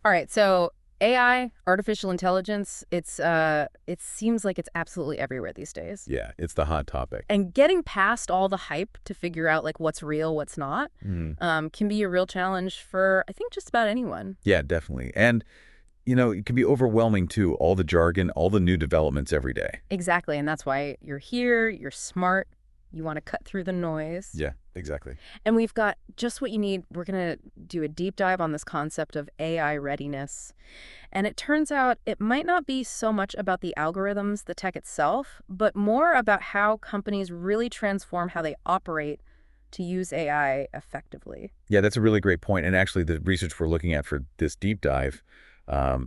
All right, so AI, artificial intelligence, it seems like it's absolutely everywhere these days. Yeah, it's the hot topic. And getting past all the hype to figure out like what's real, what's not, Mhm. can be a real challenge for I think just about anyone. Yeah, definitely. And, it can be overwhelming too, all the jargon, all the new developments every day. Exactly, and that's why you're here. You're smart. You want to cut through the noise. Yeah, exactly. And we've got just what you need. We're going to do a deep dive on this concept of AI readiness. And it turns out it might not be so much about the algorithms, the tech itself, but more about how companies really transform how they operate to use AI effectively. Yeah, that's a really great point. And actually, the research we're looking at for this deep dive,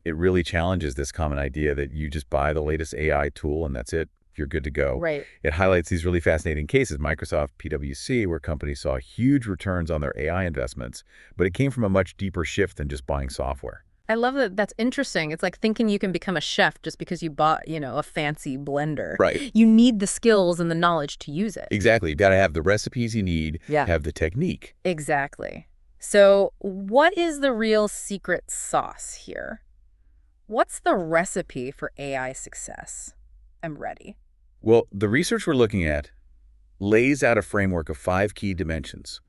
it really challenges this common idea that you just buy the latest AI tool and that's it. You're good to go. Right. It highlights these really fascinating cases, Microsoft, PwC, where companies saw huge returns on their AI investments, but it came from a much deeper shift than just buying software. I love that. That's interesting. It's like thinking you can become a chef just because you bought, a fancy blender. Right. You need the skills and the knowledge to use it. Exactly. You've got to have the recipes you need, Yeah. have the technique. Exactly. So what is the real secret sauce here? What's the recipe for AI success? I'm ready. Well, the research we're looking at lays out a framework of 5 key dimensions.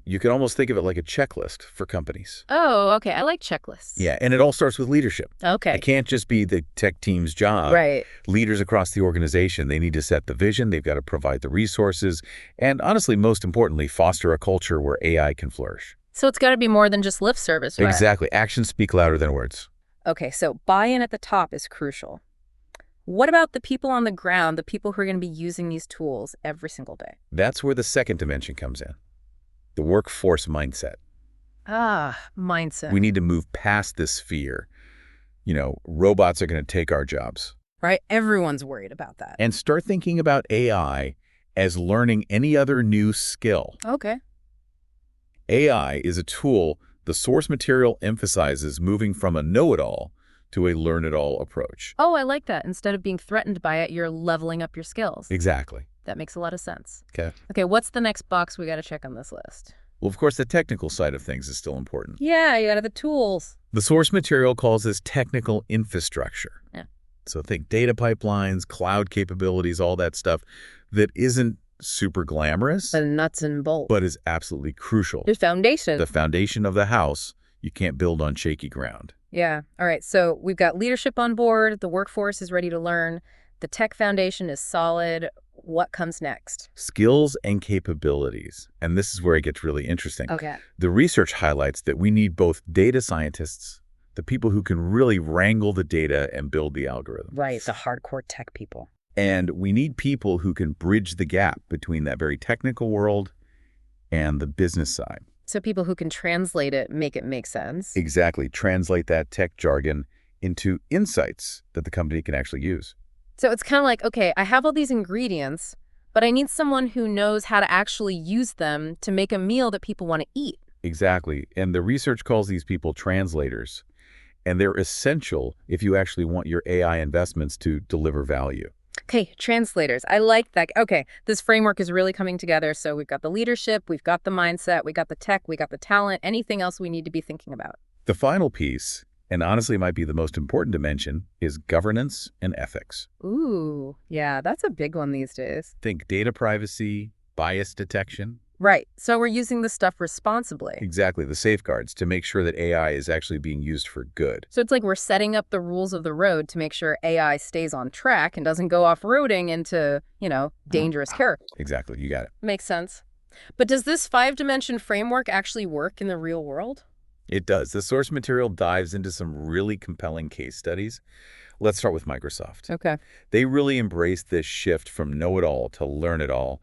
You can almost think of it like a checklist for companies. Oh, okay. I like checklists. Yeah, and it all starts with leadership. Okay. It can't just be the tech team's job. Right. Leaders across the organization, they need to set the vision, they've got to provide the resources, and honestly, most importantly, foster a culture where AI can flourish. So it's got to be more than just lip service, right? Exactly. Actions speak louder than words. Okay, so buy-in at the top is crucial. What about the people on the ground, the people who are going to be using these tools every single day? That's where the second dimension comes in. The workforce mindset. Mindset. We need to move past this fear. Robots are going to take our jobs. Right? Everyone's worried about that. And start thinking about AI as learning any other new skill. Okay. AI is a tool the source material emphasizes moving from a know-it-all to a learn-it-all approach. Oh, I like that. Instead of being threatened by it, you're leveling up your skills. Exactly. That makes a lot of sense. Okay. Okay, what's the next box we got to check on this list? Well, of course, the technical side of things is still important. Yeah, you got the tools. The source material calls this technical infrastructure. Yeah. So think data pipelines, cloud capabilities, all that stuff that isn't super glamorous, The nuts and bolts. but is absolutely crucial. The foundation. The foundation of the house. You can't build on shaky ground. Yeah. All right, so we've got leadership on board. The workforce is ready to learn. The tech foundation is solid. What comes next? Skills and capabilities. And this is where it gets really interesting. Okay. The research highlights that we need both data scientists, the people who can really wrangle the data and build the algorithm. Right, the hardcore tech people. And we need people who can bridge the gap between that very technical world and the business side. So people who can translate it, make it make sense. Exactly. Translate that tech jargon into insights that the company can actually use. So it's kind of like, okay, I have all these ingredients, but I need someone who knows how to actually use them to make a meal that people want to eat. Exactly. And the research calls these people translators. And they're essential if you actually want your AI investments to deliver value. Okay, translators. I like that. Okay, this framework is really coming together. So we've got the leadership, we've got the mindset, we got the tech, we got the talent. Anything else we need to be thinking about? The final piece, and honestly might be the most important dimension, is governance and ethics. Ooh, yeah, that's a big one these days. Think data privacy, bias detection. Right. So we're using this stuff responsibly. Exactly, the safeguards to make sure that AI is actually being used for good. So it's like we're setting up the rules of the road to make sure AI stays on track and doesn't go off-roading into, dangerous characters. Exactly, you got it. Makes sense. But does this 5-dimension framework actually work in the real world? It does. The source material dives into some really compelling case studies. Let's start with Microsoft. Okay. They really embraced this shift from know-it-all to learn-it-all,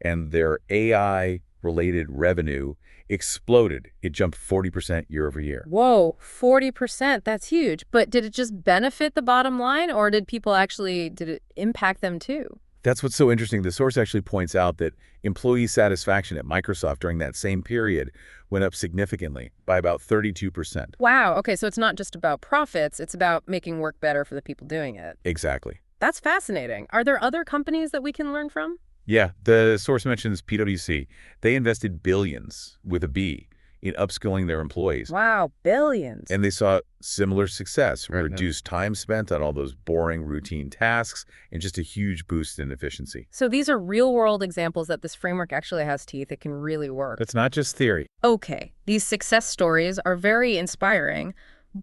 and their AI-related revenue exploded. It jumped 40% year over year. Whoa, 40%. That's huge. But did it just benefit the bottom line, or did it impact them too? That's what's so interesting. The source actually points out that employee satisfaction at Microsoft during that same period went up significantly by about 32%. Wow. Okay, so it's not just about profits. It's about making work better for the people doing it. Exactly. That's fascinating. Are there other companies that we can learn from? Yeah, the source mentions PwC. They invested billions, with a B, in upskilling their employees. Wow, billions. And they saw similar success, Right. reduced time spent on all those boring routine tasks, and just a huge boost in efficiency. So these are real-world examples that this framework actually has teeth. It can really work. That's not just theory. Okay, these success stories are very inspiring,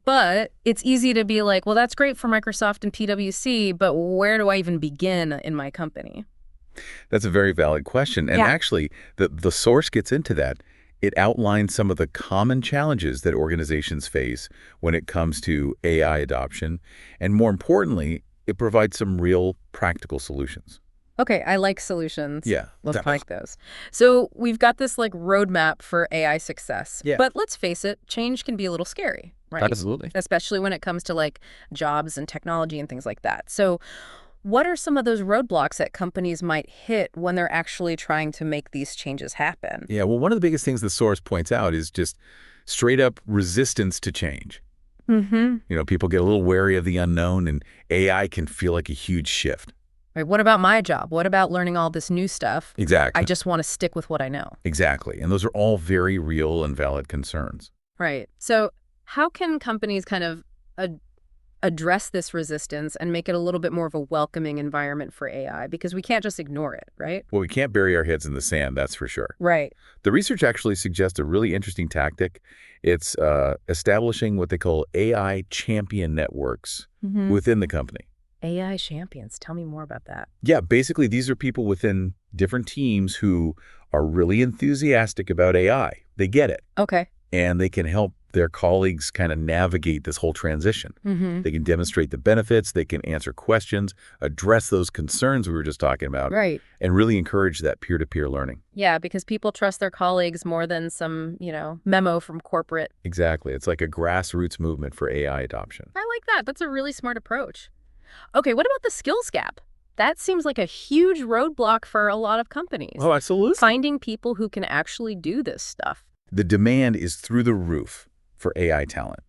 but it's easy to be like, well, that's great for Microsoft and PwC, but where do I even begin in my company? That's a very valid question. And Yeah. actually, the source gets into that. It outlines some of the common challenges that organizations face when it comes to AI adoption. And more importantly, it provides some real practical solutions. Okay, I like solutions. Yeah. Let's that- like those. So we've got this like roadmap for AI success. Yeah. But let's face it, change can be a little scary, right? Absolutely. Especially when it comes to like jobs and technology and things like that. So what are some of those roadblocks that companies might hit when they're actually trying to make these changes happen? Yeah, well, one of the biggest things the source points out is just straight up resistance to change. Mm-hmm. People get a little wary of the unknown, and AI can feel like a huge shift. Right, what about my job? What about learning all this new stuff? Exactly. I just want to stick with what I know. Exactly. And those are all very real and valid concerns. Right. So how can companies kind of address this resistance and make it a little bit more of a welcoming environment for AI? Because we can't just ignore it, right? Well, we can't bury our heads in the sand, that's for sure. Right. The research actually suggests a really interesting tactic. It's establishing what they call AI champion networks within the company. AI champions. Tell me more about that. Yeah, basically, these are people within different teams who are really enthusiastic about AI. They get it, Okay. and they can help their colleagues kind of navigate this whole transition. Mm-hmm. They can demonstrate the benefits, they can answer questions, address those concerns we were just talking about, Right. and really encourage that peer-to-peer learning. Yeah, because people trust their colleagues more than some, memo from corporate. Exactly. It's like a grassroots movement for AI adoption. I like that. That's a really smart approach. Okay, what about the skills gap? That seems like a huge roadblock for a lot of companies. Oh, absolutely. Finding people who can actually do this stuff. The demand is through the roof for AI talent,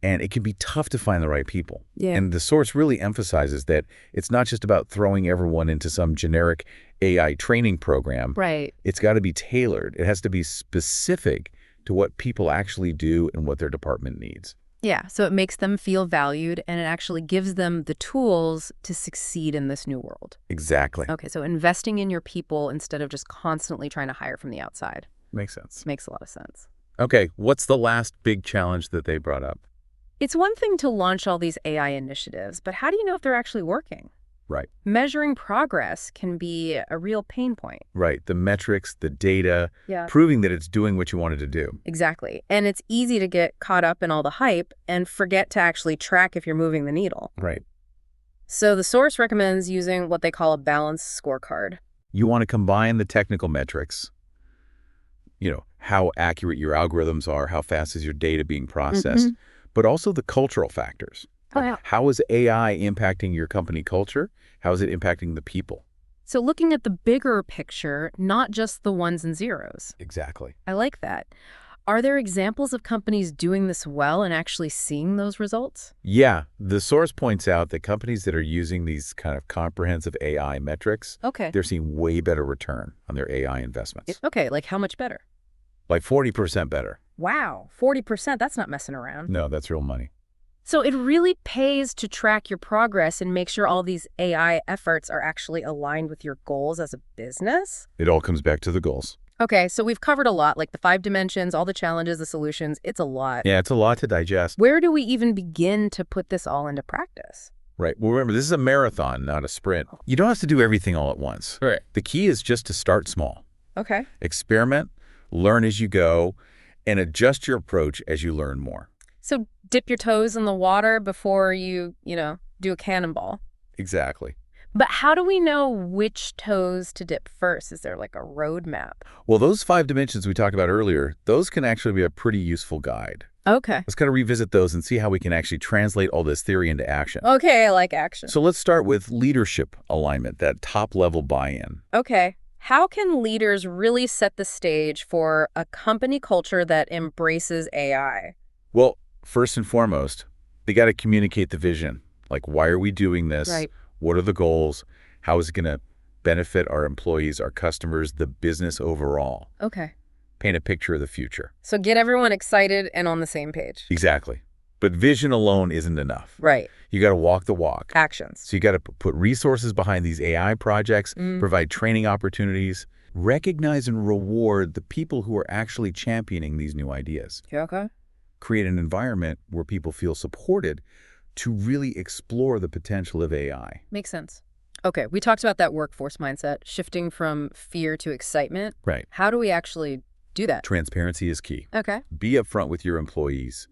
and it can be tough to find the right people. Yeah. And the source really emphasizes that it's not just about throwing everyone into some generic AI training program. Right. It's got to be tailored. It has to be specific to what people actually do and what their department needs. Yeah, so it makes them feel valued, and it actually gives them the tools to succeed in this new world. Exactly. Okay, so investing in your people instead of just constantly trying to hire from the outside. Makes sense. Makes a lot of sense. Okay, what's the last big challenge that they brought up? It's one thing to launch all these AI initiatives, but how do you know if they're actually working? Right. Measuring progress can be a real pain point. Right. The metrics, the data, Yeah. proving that it's doing what you wanted to do. Exactly. And it's easy to get caught up in all the hype and forget to actually track if you're moving the needle. Right. So the source recommends using what they call a balanced scorecard. You want to combine the technical metrics, how accurate your algorithms are, how fast is your data being processed, but also the cultural factors. Oh, yeah. How is AI impacting your company culture? How is it impacting the people? So looking at the bigger picture, not just the ones and zeros. Exactly. I like that. Are there examples of companies doing this well and actually seeing those results? Yeah, the source points out that companies that are using these kind of comprehensive AI metrics, Okay. they're seeing way better return on their AI investments. Okay, like how much better? Like 40% better. Wow, 40%, that's not messing around. No, that's real money. So it really pays to track your progress and make sure all these AI efforts are actually aligned with your goals as a business? It all comes back to the goals. Okay, so we've covered a lot, like the 5 dimensions, all the challenges, the solutions. It's a lot. Yeah, it's a lot to digest. Where do we even begin to put this all into practice? Right. Well, remember, this is a marathon, not a sprint. You don't have to do everything all at once. Right. The key is just to start small. Okay. Experiment, learn as you go, and adjust your approach as you learn more. So dip your toes in the water before you do a cannonball. Exactly. But how do we know which toes to dip first? Is there like a roadmap? Well, those 5 dimensions we talked about earlier, those can actually be a pretty useful guide. Okay. Let's kind of revisit those and see how we can actually translate all this theory into action. Okay, I like action. So let's start with leadership alignment, that top-level buy-in. Okay. How can leaders really set the stage for a company culture that embraces AI? Well, first and foremost, they got to communicate the vision. Like, why are we doing this? Right. What are the goals? How is it going to benefit our employees, our customers, the business overall? Okay. paint a picture of the future. So get everyone excited and on the same page. Exactly. But vision alone isn't enough. Right. You got to walk the walk. Actions. So you got to put resources behind these AI projects, provide training opportunities, recognize and reward the people who are actually championing these new ideas. Yeah, okay. Create an environment where people feel supported to really explore the potential of AI. Makes sense. Okay, we talked about that workforce mindset, shifting from fear to excitement. Right. How do we actually do that? Transparency is key. Okay. Be upfront with your employees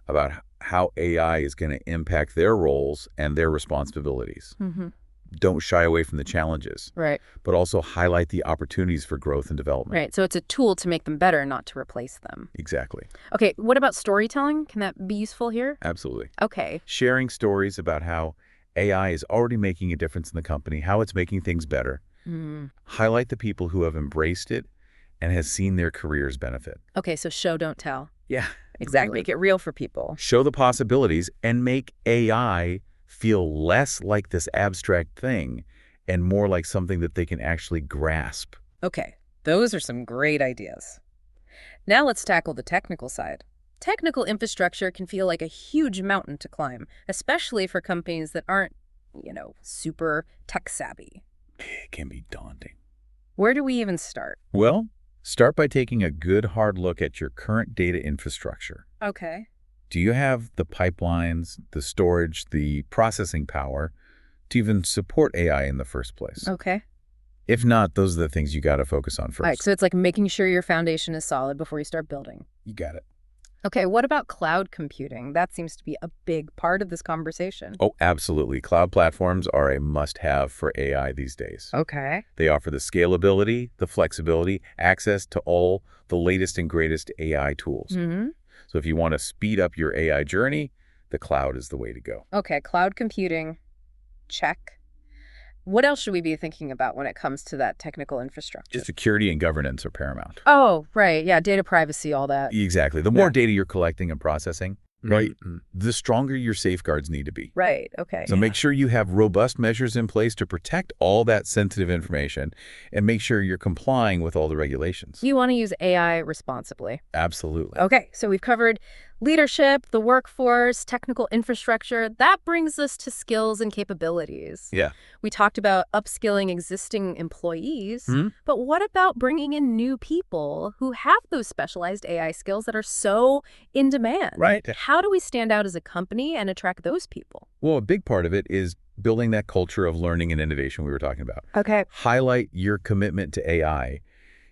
about how AI is going to impact their roles and their responsibilities. Don't shy away from the challenges, Right. but also highlight the opportunities for growth and development. Right. So it's a tool to make them better, not to replace them. Exactly. Okay, what about storytelling? Can that be useful here? Absolutely. Okay. Sharing stories about how AI is already making a difference in the company, how it's making things better. Highlight the people who have embraced it and has seen their careers benefit. Okay, so show, don't tell. Yeah, Exactly. Make it real for people. Show the possibilities and make AI feel less like this abstract thing and more like something that they can actually grasp. Okay, those are some great ideas. Now let's tackle the technical side. Technical infrastructure can feel like a huge mountain to climb, especially for companies that aren't, super tech savvy. It can be daunting. Where do we even start? Well, start by taking a good hard look at your current data infrastructure. Okay. Do you have the pipelines, the storage, the processing power to even support AI in the first place? Okay. If not, those are the things you got to focus on first. All right, so it's like making sure your foundation is solid before you start building. You got it. Okay, what about cloud computing? That seems to be a big part of this conversation. Oh, absolutely. Cloud platforms are a must-have for AI these days. Okay. They offer the scalability, the flexibility, access to all the latest and greatest AI tools. So if you want to speed up your AI journey, the cloud is the way to go. Okay, cloud computing, check. What else should we be thinking about when it comes to that technical infrastructure? Security and governance are paramount. Oh, right. Yeah, data privacy, all that. Exactly. The more data you're collecting and processing, right, the stronger your safeguards need to be. Right, okay. So make sure you have robust measures in place to protect all that sensitive information and make sure you're complying with all the regulations. You want to use AI responsibly. Absolutely. Okay, so we've covered leadership, the workforce, technical infrastructure. That brings us to skills and capabilities. Yeah. We talked about upskilling existing employees, but what about bringing in new people who have those specialized AI skills that are so in demand? Right. How do we stand out as a company and attract those people? Well, a big part of it is building that culture of learning and innovation we were talking about. Okay. Highlight your commitment to AI,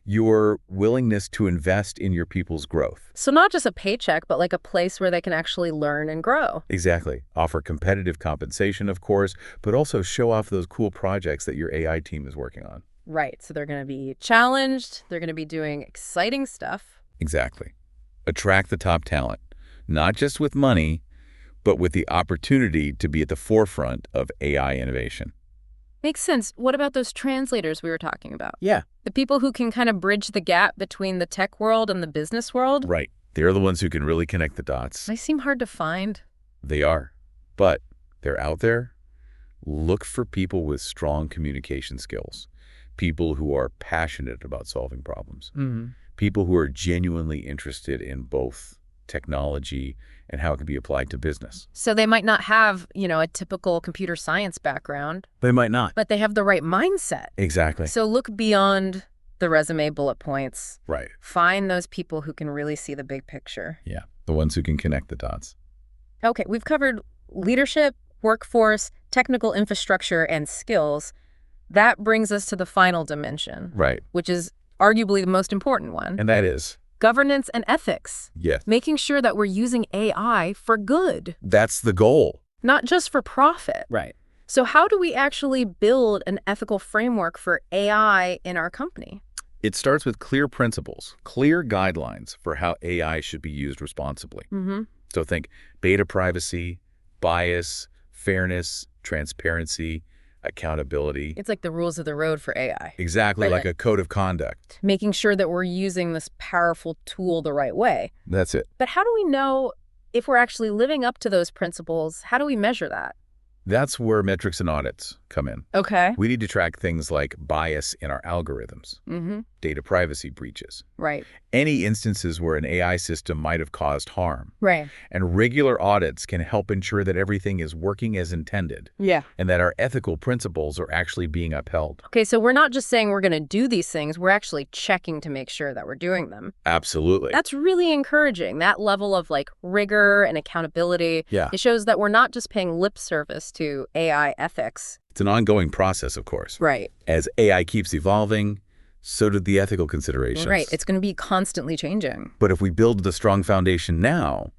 your willingness to invest in your people's growth. So not just a paycheck, but like a place where they can actually learn and grow. Exactly. Offer competitive compensation, of course, but also show off those cool projects that your AI team is working on. Right. So they're going to be challenged. They're going to be doing exciting stuff. Exactly. Attract the top talent, not just with money, but with the opportunity to be at the forefront of AI innovation. Makes sense. What about those translators we were talking about? Yeah. The people who can kind of bridge the gap between the tech world and the business world? Right. They're the ones who can really connect the dots. They seem hard to find. They are. But they're out there. Look for people with strong communication skills, people who are passionate about solving problems, people who are genuinely interested in both technology and how it can be applied to business. So they might not have, a typical computer science background. They might not. But they have the right mindset. Exactly. So look beyond the resume bullet points. Right. Find those people who can really see the big picture. Yeah, the ones who can connect the dots. Okay, we've covered leadership, workforce, technical infrastructure, and skills. That brings us to the final dimension. Right. Which is arguably the most important one. And that is? Governance and ethics. Yes. Making sure that we're using AI for good. That's the goal. Not just for profit. Right. So how do we actually build an ethical framework for AI in our company? It starts with clear principles, clear guidelines for how AI should be used responsibly. So think data privacy, bias, fairness, transparency, accountability. It's like the rules of the road for AI. Exactly, like a code of conduct. Making sure that we're using this powerful tool the right way. That's it. But how do we know if we're actually living up to those principles? How do we measure that? That's where metrics and audits come in. Okay. We need to track things like bias in our algorithms, data privacy breaches, Right. any instances where an AI system might have caused harm. Right. And regular audits can help ensure that everything is working as intended Yeah. and that our ethical principles are actually being upheld. Okay, so we're not just saying we're going to do these things, we're actually checking to make sure that we're doing them. Absolutely. That's really encouraging, that level of like rigor and accountability. Yeah. It shows that we're not just paying lip service to AI ethics. It's an ongoing process, of course. Right. As AI keeps evolving, so do the ethical considerations. Right. It's going to be constantly changing. But if we build the strong foundation now,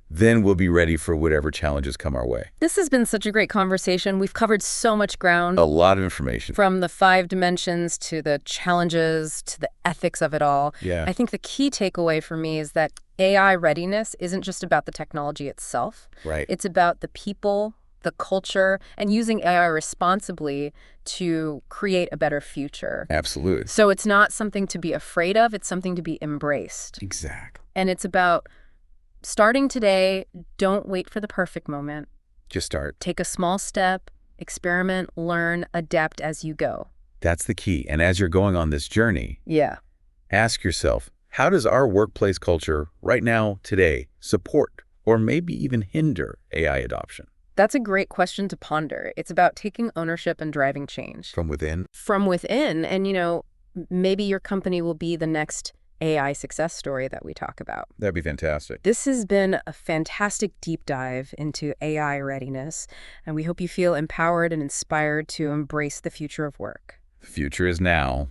then we'll be ready for whatever challenges come our way. This has been such a great conversation. We've covered so much ground. A lot of information. From the 5 dimensions to the challenges to the ethics of it all. Yeah. I think the key takeaway for me is that AI readiness isn't just about the technology itself. Right. It's about the people, the culture, and using AI responsibly to create a better future. Absolutely. So it's not something to be afraid of, it's something to be embraced. Exactly. And it's about starting today. Don't wait for the perfect moment. Just start. Take a small step, experiment, learn, adapt as you go. That's the key. And as you're going on this journey, Yeah. ask yourself, how does our workplace culture right now, today, support or maybe even hinder AI adoption? That's a great question to ponder. It's about taking ownership and driving change. From within? From within. And, maybe your company will be the next AI success story that we talk about. That'd be fantastic. This has been a fantastic deep dive into AI readiness, and we hope you feel empowered and inspired to embrace the future of work. The future is now.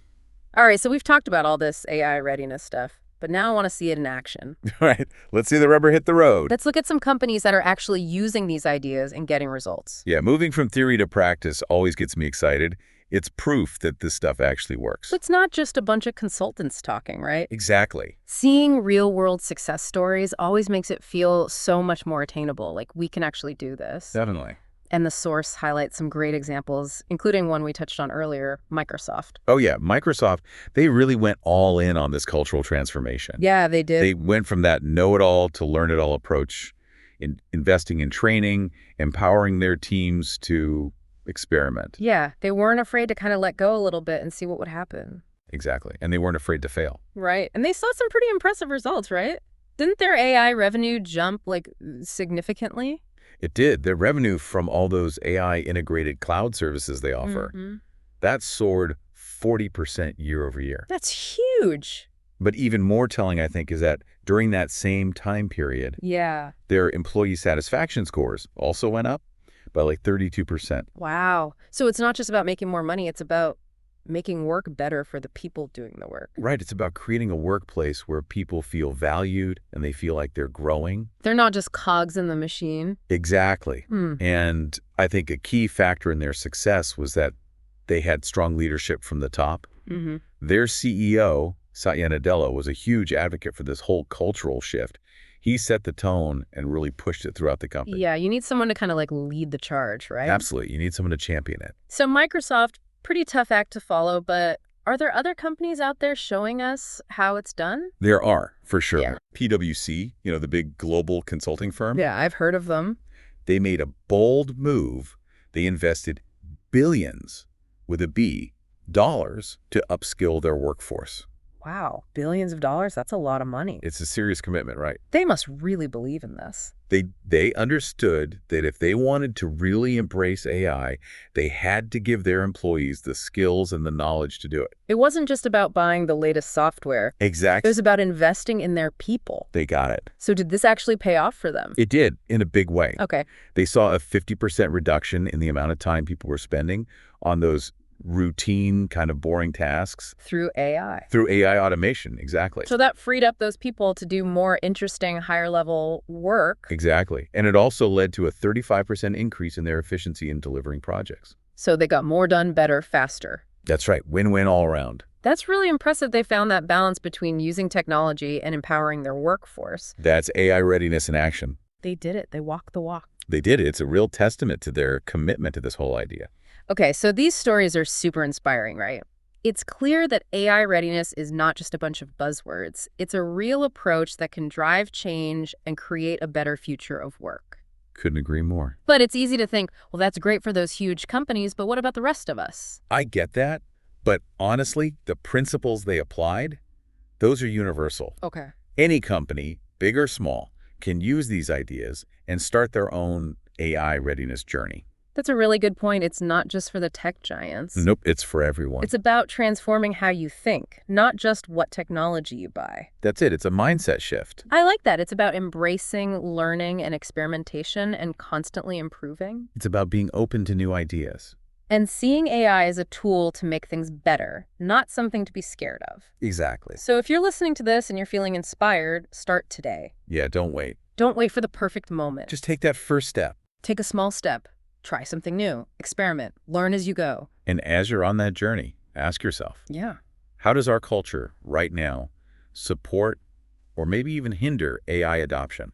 All right, so we've talked about all this AI readiness stuff, but now I want to see it in action. All right, let's see the rubber hit the road. Let's look at some companies that are actually using these ideas and getting results. Yeah, moving from theory to practice always gets me excited. It's proof that this stuff actually works. So it's not just a bunch of consultants talking, right? Exactly. Seeing real-world success stories always makes it feel so much more attainable, like we can actually do this. Definitely. And the source highlights some great examples, including one we touched on earlier, Microsoft. Oh, yeah. Microsoft, they really went all in on this cultural transformation. Yeah, they did. They went from that know-it-all to learn-it-all approach, investing in training, empowering their teams to experiment. Yeah, they weren't afraid to kind of let go a little bit and see what would happen. Exactly. And they weren't afraid to fail. Right. And they saw some pretty impressive results, right? Didn't their AI revenue jump, significantly? It did. Their revenue from all those AI integrated cloud services they offer, that soared 40% year over year. That's huge. But even more telling, I think, is that during that same time period, their employee satisfaction scores also went up by 32%. Wow. So it's not just about making more money, it's about making work better for the people doing the work. Right. It's about creating a workplace where people feel valued and they feel like they're growing. They're not just cogs in the machine. Exactly. And I think a key factor in their success was that they had strong leadership from the top. Their CEO, Satya Nadella, was a huge advocate for this whole cultural shift. He set the tone and really pushed it throughout the company. Yeah, you need someone to kind of lead the charge, right? Absolutely. You need someone to champion it. So Microsoft, pretty tough act to follow, but are there other companies out there showing us how it's done? There are, for sure. Yeah. PwC, the big global consulting firm. Yeah, I've heard of them. They made a bold move. They invested billions, with a B, dollars to upskill their workforce. Wow, billions of dollars? That's a lot of money. It's a serious commitment, right? They must really believe in this. They understood that if they wanted to really embrace AI, they had to give their employees the skills and the knowledge to do it. It wasn't just about buying the latest software. Exactly. It was about investing in their people. They got it. So did this actually pay off for them? It did, in a big way. Okay. They saw a 50% reduction in the amount of time people were spending on those routine, kind of boring tasks. Through AI. Through AI automation, exactly. So that freed up those people to do more interesting, higher-level work. Exactly. And it also led to a 35% increase in their efficiency in delivering projects. So they got more done better, faster. That's right. Win-win all around. That's really impressive they found that balance between using technology and empowering their workforce. That's AI readiness in action. They did it. They walked the walk. They did it. It's a real testament to their commitment to this whole idea. Okay, so these stories are super inspiring, right? It's clear that AI readiness is not just a bunch of buzzwords. It's a real approach that can drive change and create a better future of work. Couldn't agree more. But it's easy to think, well, that's great for those huge companies, but what about the rest of us? I get that, but honestly, the principles they applied, those are universal. Okay. Any company, big or small, can use these ideas and start their own AI readiness journey. That's a really good point. It's not just for the tech giants. Nope, it's for everyone. It's about transforming how you think, not just what technology you buy. That's it. It's a mindset shift. I like that. It's about embracing learning and experimentation and constantly improving. It's about being open to new ideas. And seeing AI as a tool to make things better, not something to be scared of. Exactly. So if you're listening to this and you're feeling inspired, start today. Yeah, don't wait. Don't wait for the perfect moment. Just take that first step. Take a small step. Try something new. Experiment. Learn as you go. And as you're on that journey, ask yourself, Yeah. how does our culture right now support or maybe even hinder AI adoption?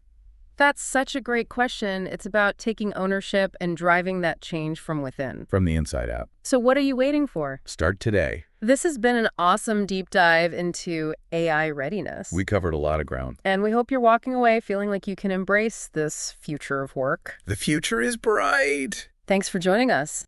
That's such a great question. It's about taking ownership and driving that change from within. From the inside out. So what are you waiting for? Start today. This has been an awesome deep dive into AI readiness. We covered a lot of ground. And we hope you're walking away feeling like you can embrace this future of work. The future is bright. Thanks for joining us.